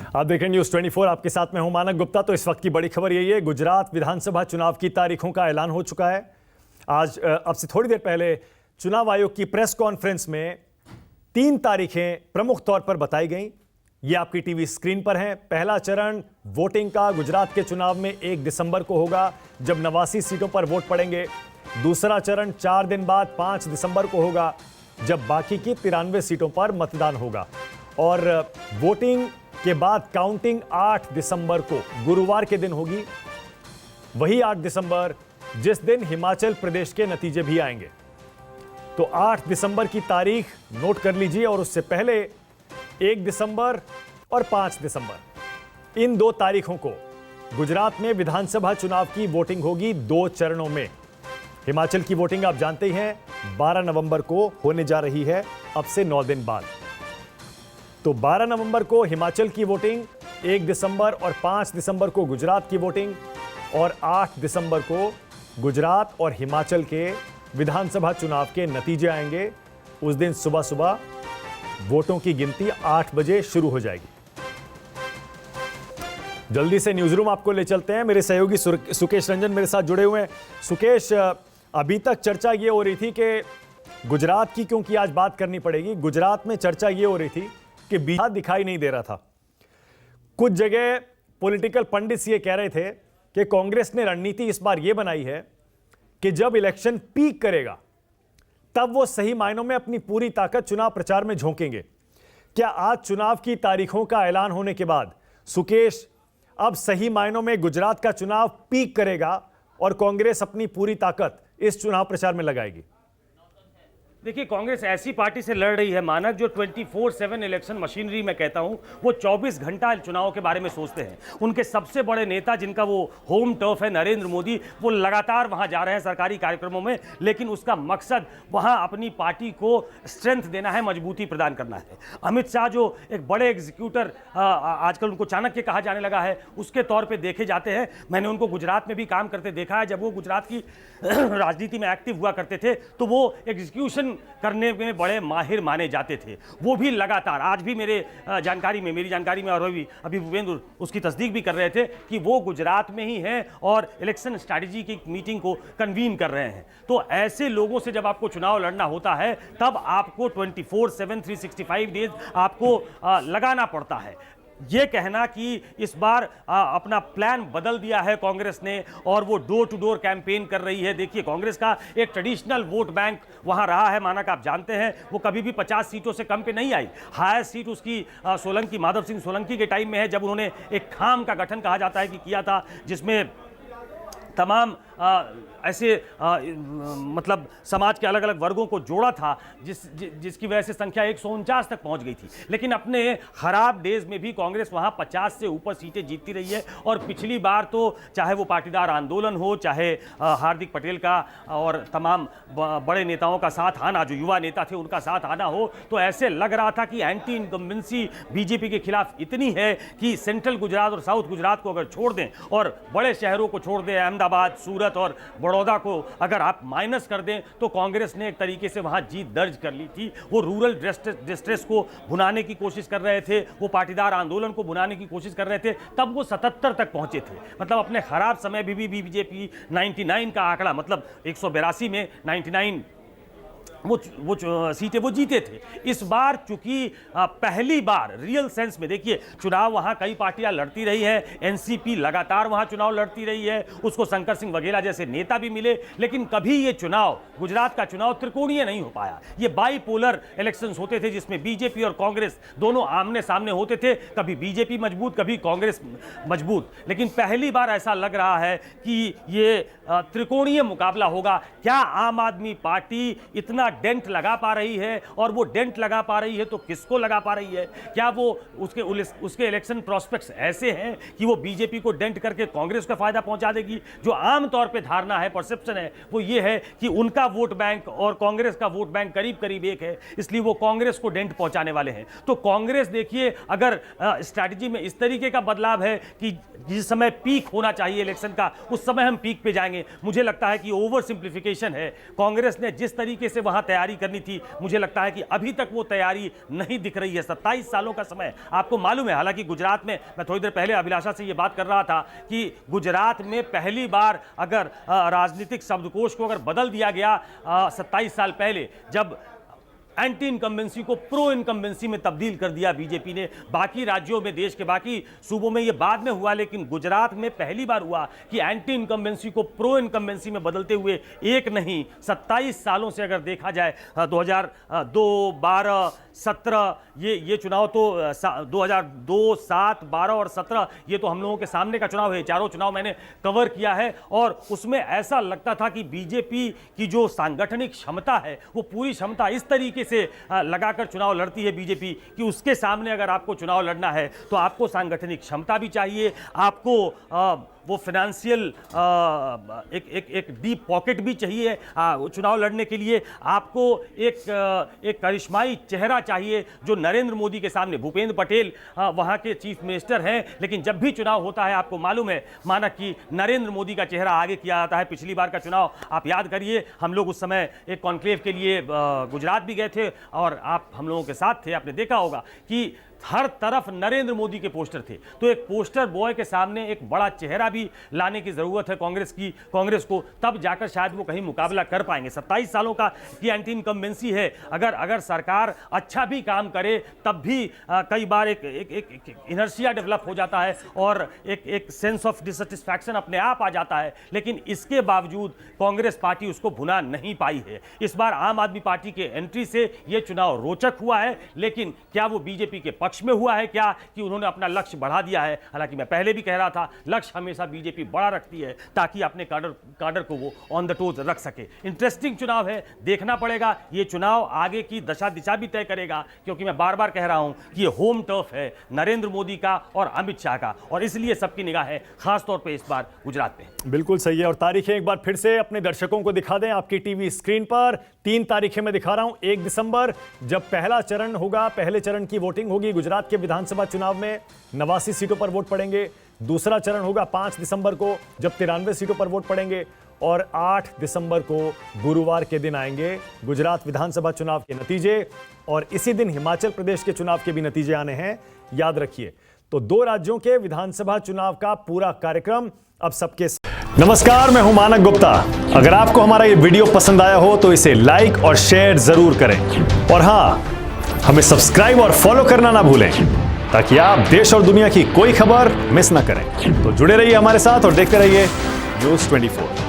आप देखें न्यूज़ 24, आपके साथ में हूं मानक गुप्ता। तो इस वक्त की बड़ी खबर यही है, गुजरात विधानसभा चुनाव की तारीखों का ऐलान हो चुका है। आज अब से थोड़ी देर पहले चुनाव आयोग की प्रेस कॉन्फ्रेंस में 3 तारीखें प्रमुख तौर पर बताई गई। ये आपकी टीवी स्क्रीन पर हैं। पहला चरण वोटिंग का गुजरात के चुनाव में 1 दिसंबर को होगा, जब 89 सीटों पर वोट पड़ेंगे। दूसरा चरण 4 दिन बाद 5 दिसंबर को होगा, जब बाकी की 93 सीटों पर मतदान होगा। और वोटिंग के बाद काउंटिंग 8 दिसंबर को गुरुवार के दिन होगी। वही 8 दिसंबर जिस दिन हिमाचल प्रदेश के नतीजे भी आएंगे। तो 8 दिसंबर की तारीख नोट कर लीजिए, और उससे पहले 1 दिसंबर और 5 दिसंबर, इन 2 तारीखों को गुजरात में विधानसभा चुनाव की वोटिंग होगी 2 चरणों में। हिमाचल की वोटिंग आप जानते ही हैं 12 नवंबर को होने जा रही है, अब से 9 दिन बाद। तो 12 नवंबर को हिमाचल की वोटिंग, 1 दिसंबर और 5 दिसंबर को गुजरात की वोटिंग, और 8 दिसंबर को गुजरात और हिमाचल के विधानसभा चुनाव के नतीजे आएंगे। उस दिन सुबह सुबह वोटों की गिनती 8 बजे शुरू हो जाएगी। जल्दी से न्यूज रूम आपको ले चलते हैं। मेरे सहयोगी सुकेश रंजन मेरे साथ जुड़े हुए हैं। सुकेश, अभी तक चर्चा ये हो रही थी कि गुजरात की, क्योंकि आज बात करनी पड़ेगी, गुजरात में चर्चा ये हो रही थी कि बिहार दिखाई नहीं दे रहा था। कुछ जगह पॉलिटिकल पंडित ये कह रहे थे कि कांग्रेस ने रणनीति इस बार ये बनाई है कि जब इलेक्शन पीक करेगा तब वो सही मायनों में अपनी पूरी ताकत चुनाव प्रचार में झोंकेंगे। क्या आज चुनाव की तारीखों का ऐलान होने के बाद सुकेश, अब सही मायनों में गुजरात का चुनाव पीक करेगा और कांग्रेस अपनी पूरी ताकत इस चुनाव प्रचार में लगाएगी? देखिए, कांग्रेस ऐसी पार्टी से लड़ रही है मानक, जो 24/7 इलेक्शन मशीनरी में कहता हूं, वो 24 घंटा चुनाव के बारे में सोचते हैं। उनके सबसे बड़े नेता, जिनका वो होम टर्फ है, नरेंद्र मोदी, वो लगातार वहां जा रहे हैं सरकारी कार्यक्रमों में, लेकिन उसका मकसद वहां अपनी पार्टी को स्ट्रेंथ देना है, मजबूती प्रदान करना है। अमित शाह, जो एक बड़े एग्जीक्यूटर आजकल उनको चाणक्य कहा जाने लगा है, उसके तौर पर देखे जाते हैं। मैंने उनको गुजरात में भी काम करते देखा है। जब वो गुजरात की राजनीति में एक्टिव हुआ करते थे तो वो एग्जीक्यूशन करने में बड़े माहिर माने जाते थे। वो भी लगातार, आज भी मेरी जानकारी में और अभी भूपेंद्र उसकी तस्दीक भी कर रहे थे कि वो गुजरात में ही हैं और इलेक्शन स्ट्रैटेजी की मीटिंग को कन्वीन कर रहे हैं। तो ऐसे लोगों से जब आपको चुनाव लड़ना होता है, तब आपको 24/7 365 डेज आपको लगाना पड़ता है। ये कहना कि इस बार अपना प्लान बदल दिया है कांग्रेस ने और वो डोर टू डोर कैंपेन कर रही है। देखिए, कांग्रेस का एक ट्रेडिशनल वोट बैंक वहां रहा है मानक, आप जानते हैं, वो कभी भी 50 सीटों से कम पे नहीं आई। हाईएस्ट सीट उसकी सोलंकी, माधव सिंह सोलंकी के टाइम में है, जब उन्होंने एक खाम का गठन कहा जाता है कि किया था, जिसमें तमाम ऐसे मतलब समाज के अलग अलग वर्गों को जोड़ा था, जिसकी वजह से संख्या 149 तक पहुंच गई थी। लेकिन अपने खराब डेज में भी कांग्रेस वहां 50 से ऊपर सीटें जीतती रही है। और पिछली बार तो चाहे वो पाटीदार आंदोलन हो, चाहे हार्दिक पटेल का और तमाम बड़े नेताओं का साथ आना, जो युवा नेता थे उनका साथ आना हो, तो ऐसे लग रहा था कि एंटी इनकम्बेंसी बीजेपी के खिलाफ इतनी है कि सेंट्रल गुजरात और साउथ गुजरात को अगर छोड़ दें और बड़े शहरों को छोड़ दें, अहमदाबाद, सूरत और बड़ौदा को अगर आप माइनस कर दें, तो कांग्रेस ने एक तरीके से वहां जीत दर्ज कर ली थी। वो रूरल डिस्ट्रेस को भुनाने की कोशिश कर रहे थे, वो पाटीदार आंदोलन को भुनाने की कोशिश कर रहे थे, तब वो 77 तक पहुंचे थे। मतलब अपने खराब समय भी बीजेपी 99 का आंकड़ा, मतलब 182 में 99 वो सीटें वो जीते थे। इस बार चूंकि पहली बार रियल सेंस में, देखिए, चुनाव वहां कई पार्टियां लड़ती रही है, एनसीपी लगातार वहां चुनाव लड़ती रही है, उसको शंकर सिंह वघेला जैसे नेता भी मिले, लेकिन कभी ये चुनाव, गुजरात का चुनाव, त्रिकोणीय नहीं हो पाया। ये बाईपोलर इलेक्शंस होते थे, जिसमें बीजेपी और कांग्रेस दोनों आमने सामने होते थे, कभी बीजेपी मजबूत, कभी कांग्रेस मजबूत। लेकिन पहली बार ऐसा लग रहा है कि ये त्रिकोणीय मुकाबला होगा। क्या आम आदमी पार्टी इतना डेंट लगा पा रही है, और वो डेंट लगा पा रही है तो किसको लगा पा रही है? क्या वो उसके इलेक्शन प्रोस्पेक्ट्स ऐसे हैं कि वो बीजेपी को डेंट करके कांग्रेस को फायदा पहुंचा देगी? जो आम तौर पे धारणा है, परसेप्शन है, वो ये है कि उनका वोट बैंक और कांग्रेस का वोट बैंक करीब करीब एक है, इसलिए वो कांग्रेस को डेंट पहुंचाने वाले हैं। तो कांग्रेस, देखिए, अगर स्ट्रैटेजी में इस तरीके का बदलाव है कि जिस समय पीक होना चाहिए इलेक्शन का, उस समय हम पीक पे जाएंगे, मुझे लगता है कि ओवर सिंप्लीफिकेशन है। कांग्रेस ने जिस तरीके से वहां वहां तैयारी करनी थी। मुझे लगता है कि अभी तक वो तैयारी नहीं दिख रही है। 27 सालों का समय आपको मालूम है, हालांकि गुजरात में, मैं थोड़ी देर पहले अभिलाषा से ये बात कर रहा था कि गुजरात में पहली बार अगर राजनीतिक शब्दकोश को अगर बदल दिया गया 27 साल पहले, जब एंटी इनकम्बेंसी को प्रो इनकम्बेंसी में तब्दील कर दिया बीजेपी ने। बाकी राज्यों में, देश के बाकी सूबों में ये बाद में हुआ, लेकिन गुजरात में पहली बार हुआ कि एंटी इनकम्बेंसी को प्रो इनकम्बेंसी में बदलते हुए एक नहीं 27 सालों से अगर देखा जाए 2002, 12, 17 ये चुनाव तो 2002, 7, 12 और 17 ये तो हम लोगों के सामने का चुनाव है। चारों चुनाव मैंने कवर किया है और उसमें ऐसा लगता था कि बीजेपी की जो सांगठनिक क्षमता है वो पूरी क्षमता इस तरीके से लगाकर चुनाव लड़ती है बीजेपी कि उसके सामने अगर आपको चुनाव लड़ना है तो आपको सांगठनिक क्षमता भी चाहिए, आपको वो फाइनेंशियल एक डीप पॉकेट भी चाहिए चुनाव लड़ने के लिए। आपको एक करिश्माई चेहरा चाहिए जो नरेंद्र मोदी के सामने, भूपेंद्र पटेल वहाँ के चीफ मिनिस्टर हैं, लेकिन जब भी चुनाव होता है आपको मालूम है माना कि नरेंद्र मोदी का चेहरा आगे किया जाता है। पिछली बार का चुनाव आप याद करिए, हम लोग उस समय एक कॉन्क्लेव के लिए गुजरात भी गए थे और आप हम लोगों के साथ थे। आपने देखा होगा कि हर तरफ नरेंद्र मोदी के पोस्टर थे। तो एक पोस्टर बॉय के सामने एक बड़ा चेहरा भी लाने की जरूरत है कांग्रेस को, तब जाकर शायद वो कहीं मुकाबला कर पाएंगे। 27 सालों की एंटी इनकम्बेंसी है। अगर सरकार अच्छा भी काम करे तब भी कई बार एक इनर्शिया डेवलप हो जाता है और एक सेंस ऑफ डिससेटिस्फैक्शन अपने आप आ जाता है। लेकिन इसके बावजूद कांग्रेस पार्टी उसको भुना नहीं पाई है। इस बार आम आदमी पार्टी के एंट्री से ये चुनाव रोचक हुआ है, लेकिन क्या वो बीजेपी के पक्ष में हुआ है क्या कि उन्होंने अपना लक्ष्य बढ़ा दिया है? हालांकि मैं पहले भी कह रहा था लक्ष्य हमेशा बीजेपी बड़ा रखती है ताकि अपने काडर को वो ऑन द टोज रख सके। इंटरेस्टिंग चुनाव है, देखना पड़ेगा। ये चुनाव आगे की दशा दिशा भी तय करेगा, क्योंकि मैं बार बार कह रहा हूं कि ये होम टर्फ है नरेंद्र मोदी का और अमित शाह का, और इसलिए सबकी निगाह है खासतौर पर इस बार गुजरात पे। बिल्कुल सही है। और तारीखें एक बार फिर से अपने दर्शकों को दिखा दें आपकी टीवी स्क्रीन पर। 3 तारीखें मैं दिखा रहा हूं। 1 दिसंबर जब पहला चरण होगा, पहले चरण की वोटिंग होगी गुजरात के विधानसभा चुनाव में 89 सीटों पर वोट पड़ेंगे। दूसरा चरण होगा 5 दिसंबर को जब 93 सीटों पर वोट पड़ेंगे, और 8 दिसंबर को गुरुवार के दिन आएंगे गुजरात विधानसभा चुनाव के नतीजे, और इसी दिन हिमाचल प्रदेश के चुनाव के भी नतीजे आने हैं, याद रखिए। तो 2 राज्यों के विधानसभा चुनाव का पूरा कार्यक्रम अब सबके। नमस्कार, मैं हूं मानक गुप्ता। अगर आपको हमारा ये वीडियो पसंद आया हो तो इसे लाइक और शेयर जरूर करें, और हां, हमें सब्सक्राइब और फॉलो करना ना भूलें ताकि आप देश और दुनिया की कोई खबर मिस ना करें। तो जुड़े रहिए हमारे साथ और देखते रहिए न्यूज़ 24।